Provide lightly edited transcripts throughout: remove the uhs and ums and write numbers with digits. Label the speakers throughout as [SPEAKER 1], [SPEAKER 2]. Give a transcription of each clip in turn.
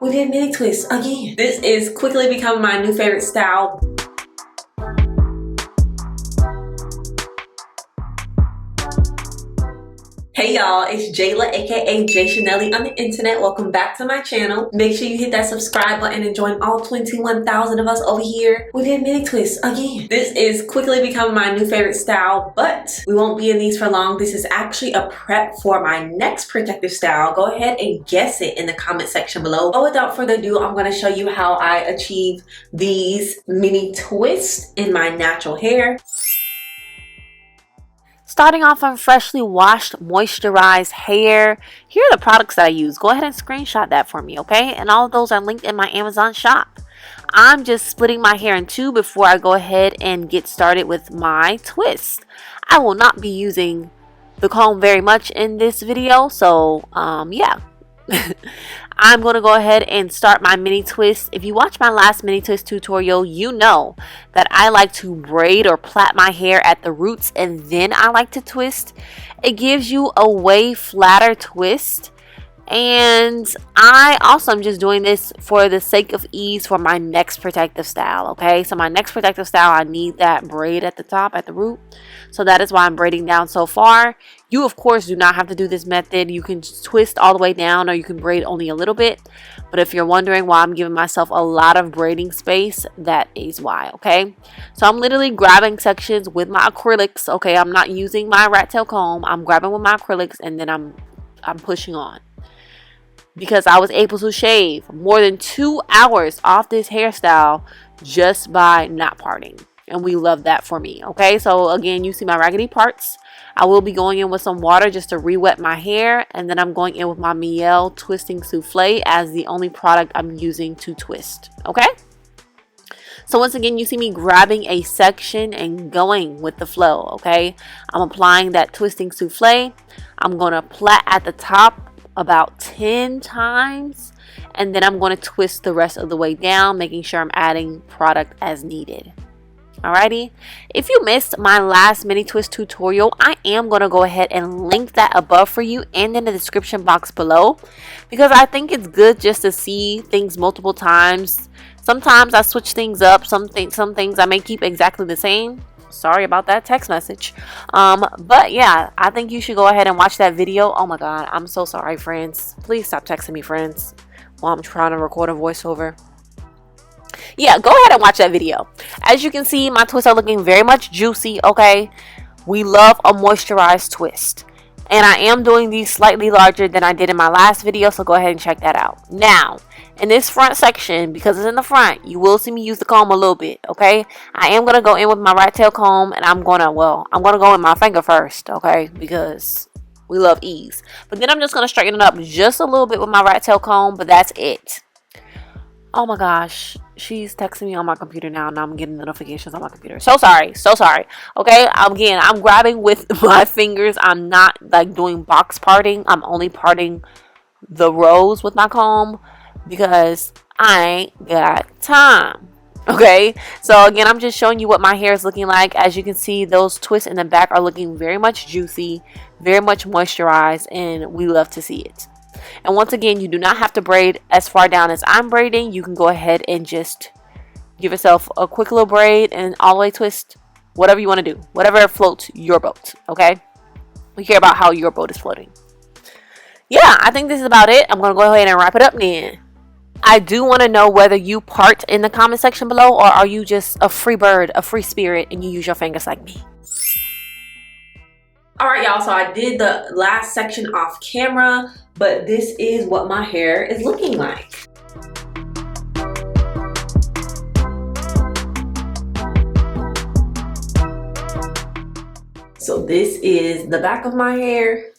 [SPEAKER 1] We did mini twists again. This is quickly becoming my new favorite style. Hey y'all, it's Jayla aka JaiChanellie on the internet. Welcome back to my channel. Make sure you hit that subscribe button and join all 21,000 of us over here. We did mini twists again. This is quickly becoming my new favorite style, but we won't be in these for long. This is actually a prep for my next protective style. Go ahead and guess it in the comment section below. But without further ado, I'm going to show you how I achieve these mini twists in my natural hair.
[SPEAKER 2] Starting off on freshly washed, moisturized hair. Here are the products that I use. Go ahead and screenshot that for me, okay? And all of those are linked in my Amazon shop. I'm just splitting my hair in two before I go ahead and get started with my twist. I will not be using the comb very much in this video, so yeah. I'm going to go ahead and start my mini twist. If you watch my last mini twist tutorial, you know that I like to braid or plait my hair at the roots and then I like to twist. It gives you a way flatter twist. And I also am just doing this for the sake of ease for my next protective style, okay? So my next protective style, I need that braid at the top, at the root. So that is why I'm braiding down so far. You, of course, do not have to do this method. You can twist all the way down or you can braid only a little bit. But if you're wondering why I'm giving myself a lot of braiding space, that is why, okay? So I'm literally grabbing sections with my acrylics, okay? I'm not using my rat tail comb. I'm grabbing with my acrylics and then I'm pushing on. Because I was able to shave more than 2 hours off this hairstyle just by not parting. And we love that for me, okay? So again, you see my raggedy parts. I will be going in with some water just to re-wet my hair. And then I'm going in with my Mielle Twisting Souffle as the only product I'm using to twist, okay? So once again, you see me grabbing a section and going with the flow, okay? I'm applying that Twisting Souffle. I'm going to plait at the top about 10 times. And then I'm going to twist the rest of the way down, making sure I'm adding product as needed. Alrighty, if you missed my last mini twist tutorial, I am going to go ahead and link that above for you and in the description box below, because I think it's good just to see things multiple times. Sometimes I switch things up. Some things I may keep exactly the same. Sorry about that text message. But yeah, I think you should go ahead and watch that video. Oh my god, I'm so sorry, friends. Please stop texting me, friends, while I'm trying to record a voiceover. Yeah, go ahead and watch that video. As you can see, my twists are looking very much juicy, okay? We love a moisturized twist. And I am doing these slightly larger than I did in my last video, so go ahead and check that out. Now, in this front section, because it's in the front, you will see me use the comb a little bit, okay? I am going to go in with my rat tail comb, and I'm going to go in my finger first, okay? Because we love ease. But then I'm just going to straighten it up just a little bit with my rat tail comb, but that's it. Oh my gosh, she's texting me on my computer now. Now I'm getting notifications on my computer. So sorry. Okay, again, I'm grabbing with my fingers. I'm not like doing box parting. I'm only parting the rows with my comb because I ain't got time. Okay, so again, I'm just showing you what my hair is looking like. As you can see, those twists in the back are looking very much juicy, very much moisturized, and we love to see it. And once again, you do not have to braid as far down as I'm braiding. You can go ahead and just give yourself a quick little braid and all the way twist. Whatever you want to do. Whatever floats your boat. Okay? We care about how your boat is floating. Yeah, I think this is about it. I'm going to go ahead and wrap it up then. I do want to know whether you part in the comment section below, or are you just a free bird, a free spirit, and you use your fingers like me.
[SPEAKER 1] Alright y'all, so I did the last section off camera, but this is what my hair is looking like. So this is the back of my hair.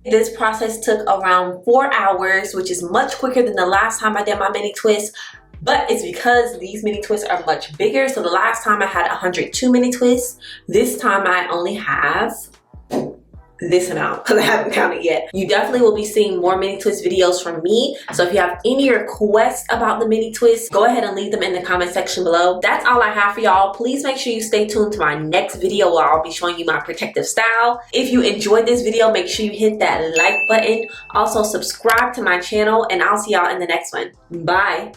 [SPEAKER 1] This process took around 4 hours, which is much quicker than the last time I did my mini twist. But it's because these mini twists are much bigger. So the last time I had 102 mini twists. This time I only have this amount because I haven't counted yet. You definitely will be seeing more mini twist videos from me. So if you have any requests about the mini twist, go ahead and leave them in the comment section below. That's all I have for y'all. Please make sure you stay tuned to my next video where I'll be showing you my protective style. If you enjoyed this video, make sure you hit that like button. Also subscribe to my channel, and I'll see y'all in the next one. Bye.